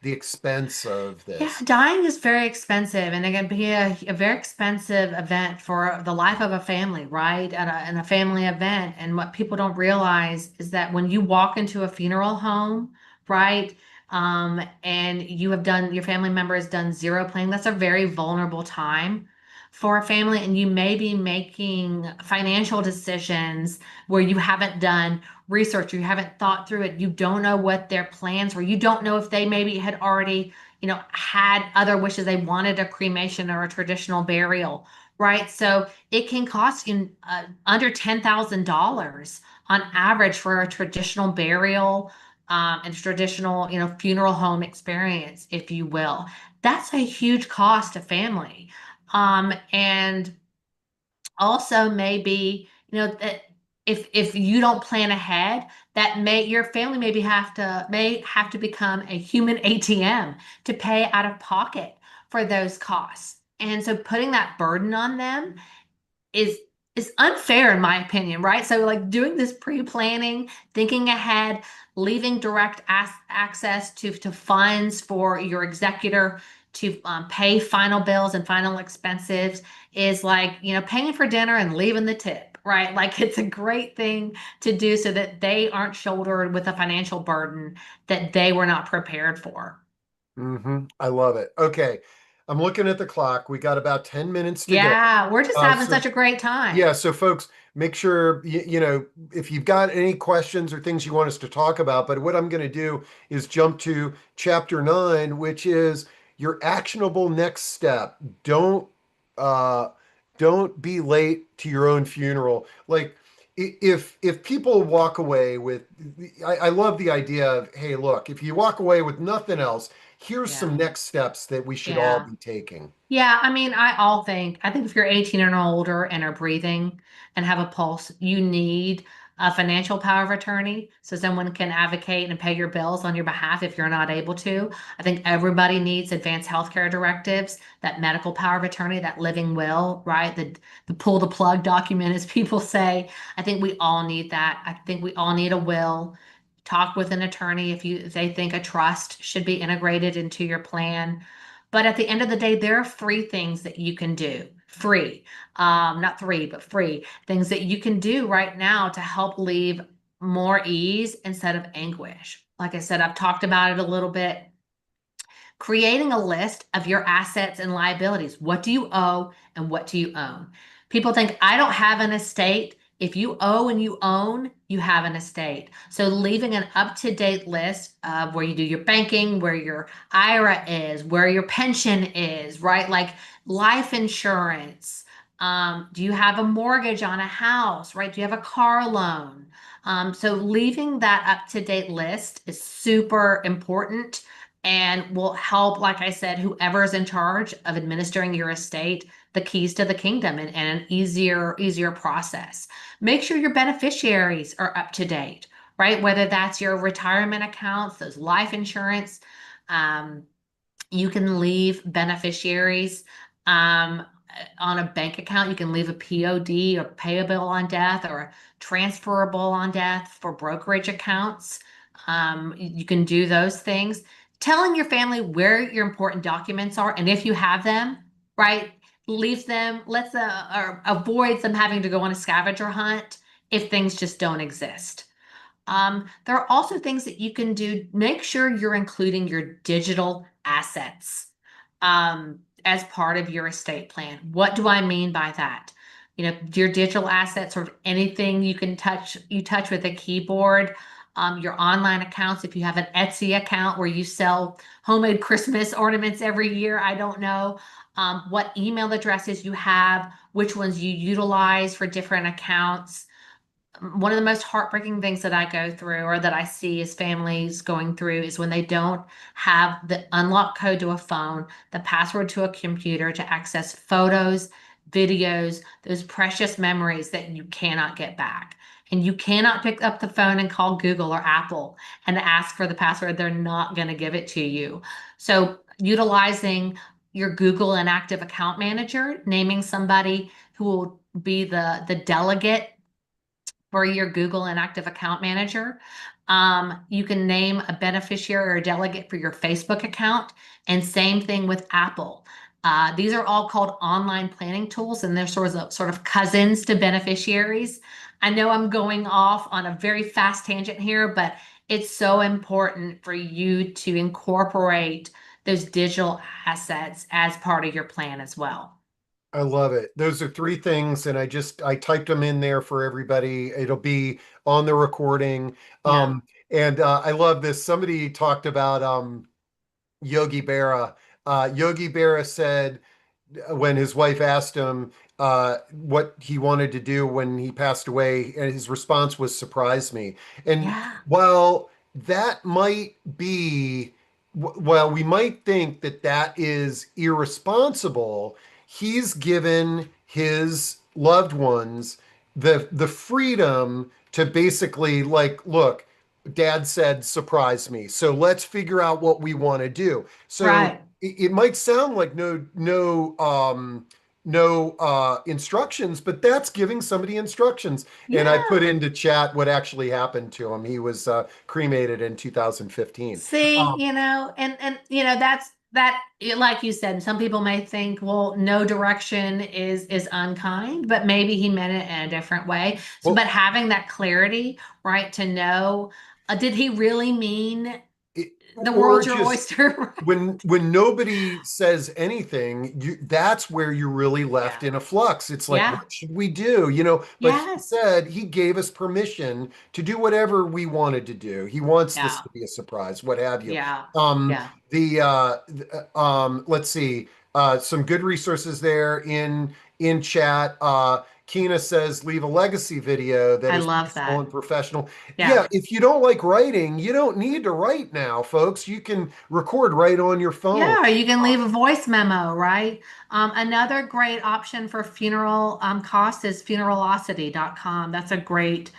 the expense of Yeah, this? dying is very expensive, and it can be a very expensive event for the life of a family, right? And a family event. And what people don't realize is that when you walk into a funeral home, right, and your family member has done zero planning, that's a very vulnerable time for a family, and you may be making financial decisions where you haven't done research, you haven't thought through it, you don't know what their plans were, you don't know if they maybe had already had other wishes. They wanted a cremation or a traditional burial, right? So it can cost you under $10,000 on average for a traditional burial and traditional, funeral home experience, if you will. That's a huge cost to family. And also maybe that if you don't plan ahead that may your family may have to become a human ATM to pay out of pocket for those costs, and so putting that burden on them is is unfair in my opinion, right? So like doing this pre-planning, thinking ahead, leaving direct access to funds for your executor to pay final bills and final expenses is like, paying for dinner and leaving the tip, right? Like it's a great thing to do so that they aren't shouldered with a financial burden that they were not prepared for. I love it. Okay. I'm looking at the clock. We got about 10 minutes to go. Yeah, we're just having So such a great time. yeah, so folks, make sure if you've got any questions or things you want us to talk about, but what I'm going to do is jump to chapter 9, which is your actionable next step. Uh don't be late to your own funeral. Like if people walk away with I love the idea of, hey, look, if you walk away with nothing else, here's some Yeah. next steps that we should all Yeah. be taking. Yeah, I mean, I think if you're 18 and older and are breathing and have a pulse, you need a financial power of attorney so someone can advocate and pay your bills on your behalf if you're not able to. I think everybody needs advanced healthcare directives, that medical power of attorney, that living will, right? The pull the plug document, as people say. I think we all need that. I think we all need a will. Talk with an attorney if they think a trust should be integrated into your plan. But at the end of the day, there are free things that you can do. Free. Not three, but free things that you can do right now to help leave more ease instead of anguish. Like I said, I've talked about it a little bit. Creating a list of your assets and liabilities. What do you owe and what do you own? People think, I don't have an estate. If you owe and you own, you have an estate. So leaving an up-to-date list of where you do your banking, where your IRA is, where your pension is, right? Like life insurance. Do you have a mortgage on a house, right? Do you have a car loan? So leaving that up-to-date list is super important and will help, like I said, whoever's in charge of administering your estate, the keys to the kingdom and an easier process. Make sure your beneficiaries are up to date, right? Whether that's your retirement accounts, those life insurance, um, you can leave beneficiaries on a bank account. You can leave a POD or payable on death or a transferable on death for brokerage accounts. You can do those things. Telling your family where your important documents are and if you have them, right? Leave them, or avoids them having to go on a scavenger hunt if things just don't exist. There are also things that you can do. Make sure you're including your digital assets as part of your estate plan. What do I mean by that? You know, your digital assets or anything you touch with a keyboard. Your online accounts, if you have an Etsy account where you sell homemade Christmas ornaments every year, I don't know. What email addresses you have, which ones you utilize for different accounts. One of the most heartbreaking things that I go through or that I see as families going through is when they don't have the unlock code to a phone, the password to a computer to access photos, videos, those precious memories that you cannot get back. And you cannot pick up the phone and call Google or Apple and ask for the password. They're not going to give it to you. So utilizing your Google and Active Account Manager, naming somebody who will be the delegate for your Google and Active Account Manager. You can name a beneficiary or a delegate for your Facebook account, and same thing with Apple. These are all called online planning tools, and they're sort of cousins to beneficiaries. I know I'm going off on a very fast tangent here, but it's so important for you to incorporate those digital assets as part of your plan as well. I love it. Those are three things, and I typed them in there for everybody. It'll be on the recording. Yeah. And I love this. Somebody talked about Yogi Berra. Yogi Berra said when his wife asked him what he wanted to do when he passed away, and his response was surprise me. And Yeah. while that might be, well, we might think that that is irresponsible, he's given his loved ones the freedom to basically like, look, dad said surprise me, so let's figure out what we want to do. So Right. it might sound like no instructions, but that's giving somebody instructions. And I put Yeah. into chat what actually happened to him. He was cremated in 2015. See, Um, and that's that like you said, some people may think, well, no direction is unkind, but maybe he meant it in a different way. So, but well, having that clarity, right, to know, did he really mean the or world's your just oyster? when nobody says anything, that's where you're really left Yeah. in a flux. It's like, Yeah. what should we do? But he Yes. said he gave us permission to do whatever we wanted to do. He wants this Yeah. to be a surprise, what have you. Yeah. Um, Yeah. let's see, some good resources there in chat. Kina says, leave a legacy video that I is love personal that. and professional. Yeah. Yeah, if you don't like writing, you don't need to write now, folks. You can record right on your phone. Yeah, or you can leave a voice memo, right? Another great option for funeral costs is funeralocity.com. That's a great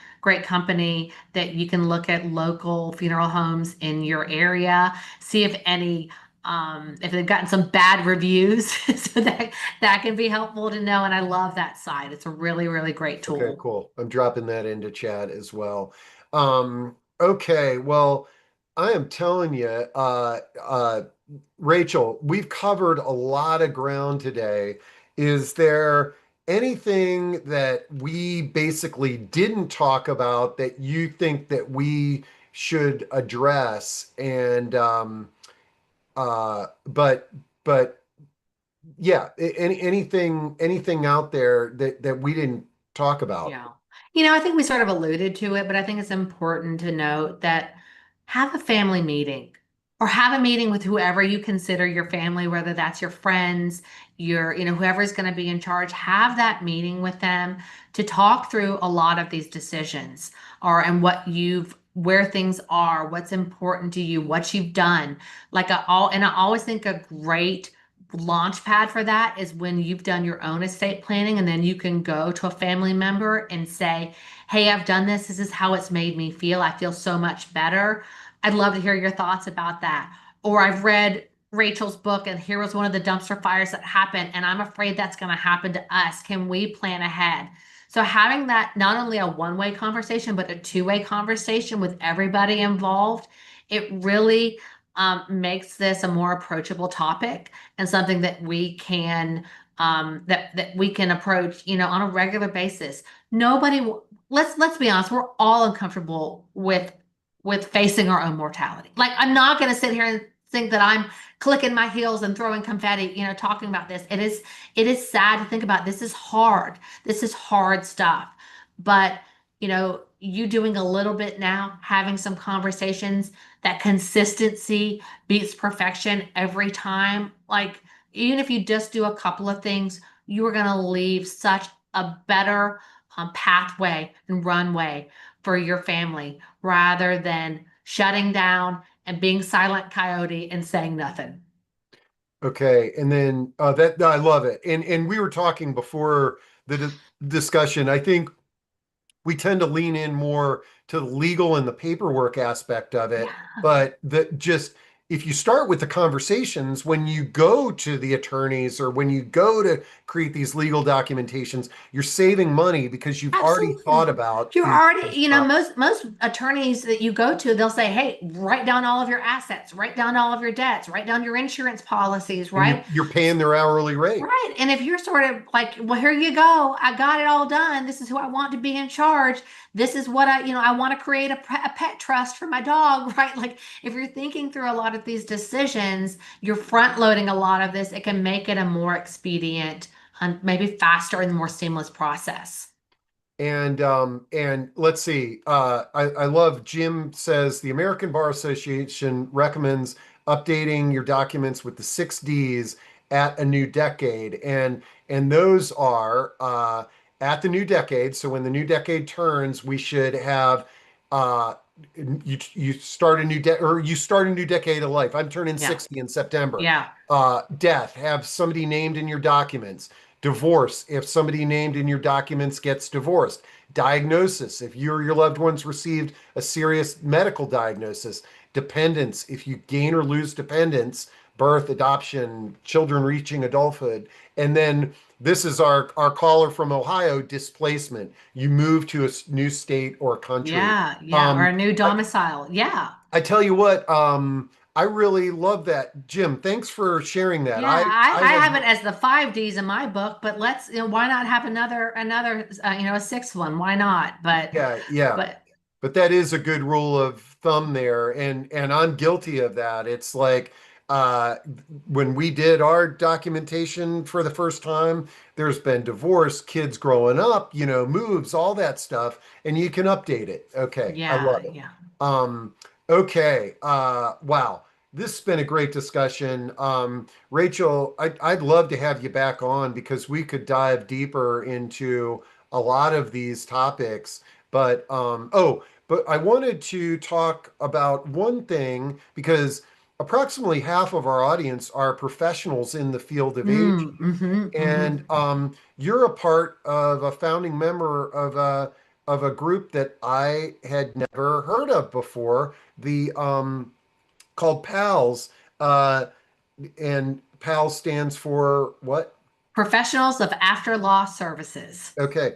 company that you can look at local funeral homes in your area, see if they've gotten some bad reviews, so that can be helpful to know. And I love that site. It's a really great Okay, tool. cool. I'm dropping that into chat as well. Okay, well, I am telling you, Rachel, we've covered a lot of ground today. Is there anything that we basically didn't talk about that you think that we should address? And but yeah, anything out there that we didn't talk about? Yeah. I think we sort of alluded to it, but I think it's important to note that have a family meeting or have a meeting with whoever you consider your family, whether that's your friends, whoever's going to be in charge. Have that meeting with them to talk through a lot of these decisions and where things are, what's important to you, what you've done. And I always think a great launch pad for that is when you've done your own estate planning and then you can go to a family member and say, hey, I've done this. This is how it's made me feel. I feel so much better. I'd love to hear your thoughts about that. Or I've read Rachel's book and here was one of the dumpster fires that happened and I'm afraid that's going to happen to us. Can we plan ahead? So having that not only a one-way conversation, but a two-way conversation with everybody involved, it really makes this a more approachable topic and something that we can approach, on a regular basis. Let's be honest, we're all uncomfortable with facing our own mortality. Like I'm not going to sit here and think that I'm clicking my heels and throwing confetti, talking about this. It is sad to think about. This is hard. This is hard stuff. But, you doing a little bit now, having some conversations, that consistency beats perfection every time. Like, even if you just do a couple of things, you are going to leave such a better pathway and runway for your family rather than shutting down and being silent coyote and saying nothing. Okay, and then that I love it. And we were talking before the discussion. I think we tend to lean in more to the legal and the paperwork aspect of it, Yeah, but that just if you start with the conversations when you go to the attorneys or when you go to create these legal documentations, you're saving money because you've already thought absolutely. about You're the already, stuff. most attorneys that you go to, they'll say, "Hey, write down all of your assets, write down all of your debts, write down your insurance policies," And right? you're paying their hourly rate. Right. And if you're sort of like, well, here you go. I got it all done. This is who I want to be in charge. This is what I want to create a pet trust for my dog, right? Like if you're thinking through a lot of these decisions, you're front loading a lot of this. It can make it a more expedient and maybe faster and more seamless process. And let's see. I love Jim says the American Bar Association recommends updating your documents with the 6 Ds at a new decade. And those are at the new decade. So when the new decade turns, we should have uh you start a you start a new decade of life. I'm turning Yeah. 60 in September. Yeah. Death, have somebody named in your documents. Divorce, if somebody named in your documents gets divorced. Diagnosis, if you or your loved ones received a serious medical diagnosis. Dependence, if you gain or lose dependence, birth, adoption, children reaching adulthood. And then this is our caller from Ohio, displacement. You move to a new state or country. Yeah. Yeah. Or a Um, new I, domicile. Yeah. I tell you what, I really love that. Jim, thanks for sharing that. Yeah, I I had have it as the 5 Ds in my book, but why not have another a sixth one? Why not? yeah. But But that is a good rule of thumb there, and I'm guilty of that. It's like uh, when we did our documentation for the first time, there's been divorce, kids growing up, moves, all that stuff, and you can update it. Okay, I yeah, love it. yeah. Um, okay, wow. This has been a great discussion. Rachel, I'd love to have you back on because we could dive deeper into a lot of these topics. But I wanted to talk about one thing because approximately half of our audience are professionals in the field of aging. Mm, hmm hmm. And you're a part of a founding member of a group that I had never heard of before, the called PALS. Uh, and PALS stands for what? Professionals of After Law Services. Okay.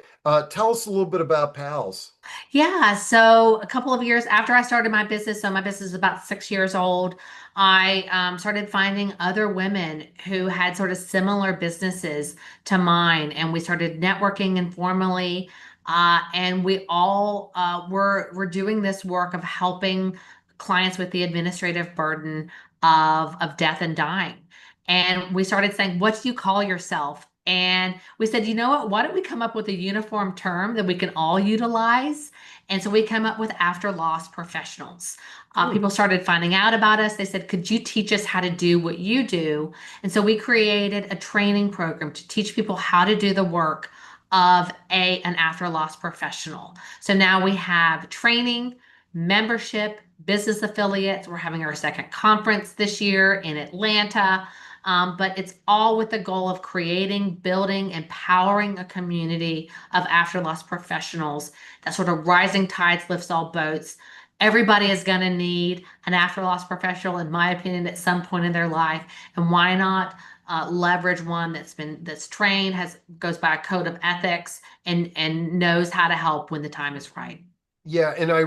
Tell us a little bit about PALS. Yeah, so a couple of years after I started my business, so my business is about 6 years old, I started finding other women who had sort of similar businesses to mine, and we started networking informally, and we all were doing this work of helping clients with the administrative burden of death and dying. And we started saying, "What do you call yourself?" And we said, you know what? Why don't we come up with a uniform term that we can all utilize? And so we came up with after loss professionals. Hmm. People started finding out about us. They said, could you teach us how to do what you do? And so we created a training program to teach people how to do the work of an after loss professional. So now we have training, membership, business affiliates. We're having our second conference this year in Atlanta. But it's all with the goal of creating, building, empowering a community of after loss professionals. That sort of rising tides lifts all boats. Everybody is going to need an after loss professional, in my opinion, at some point in their life. And why not leverage one that's trained, has goes by a code of ethics, and knows how to help when the time is right. Yeah, and I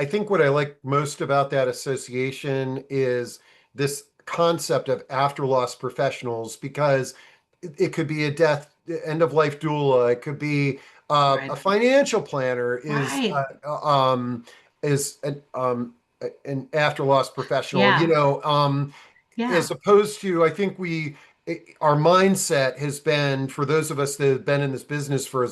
think what I like most about that association is this concept of after loss professionals because it could be a death, end of life doula, it could be a Right. financial planner Right. is an after loss professional, Yeah. as Yeah. opposed to, I think our mindset has been, for those of us that have been in this business for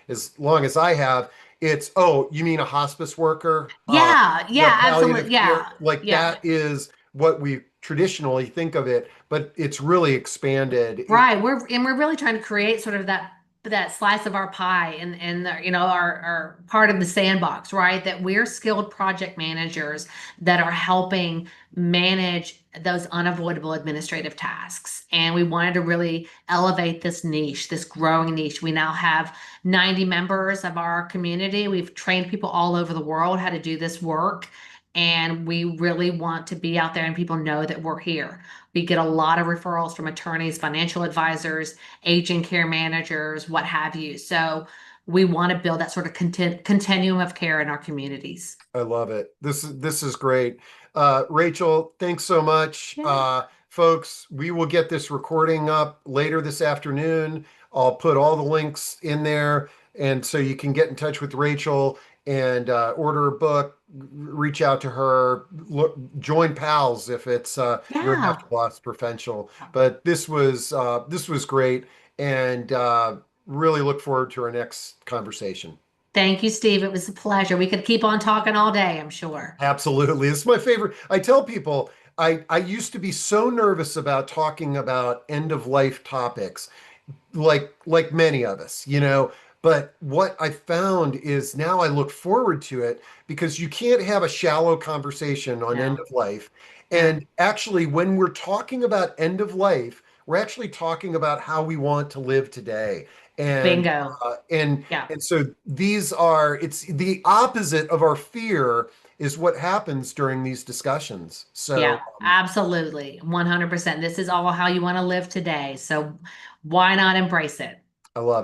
as long as I have, it's, oh, you mean a hospice worker? Yeah. Yeah. Palliative Absolutely. care? Yeah. Like Yeah. that is what we traditionally think of it, but it's really expanded. Right. We're really trying to create sort of that slice of our pie and our part of the sandbox, right? That we're skilled project managers that are helping manage those unavoidable administrative tasks. And we wanted to really elevate this niche, this growing niche. We now have 90 members of our community. We've trained people all over the world how to do this work. And we really want to be out there and people know that we're here. We get a lot of referrals from attorneys, financial advisors, aging care managers, what have you. So we want to build that sort of continuum of care in our communities. I love it. This is great. Rachel, thanks so much. Yeah. Folks, we will get this recording up later this afternoon. I'll put all the links in there, and so you can get in touch with Rachel and order a book, reach out to her, look, join pals if it's you're an Yeah. after loss professional. But this was great, and really look forward to our next conversation. Thank you, Steve. It was a pleasure. We could keep on talking all day, I'm sure. Absolutely. It's my favorite. I tell people I used to be so nervous about talking about end of life topics, like many of us, But what I found is now I look forward to it because you can't have a shallow conversation on end No. of life. Yeah. And actually, when we're talking about end of life, we're actually talking about how we want to live today. And Bingo. uh, and Yeah. and so it's the opposite of our fear is what happens during these discussions. So Yeah, absolutely. 100%. This is all how you want to live today. So why not embrace it? I love it.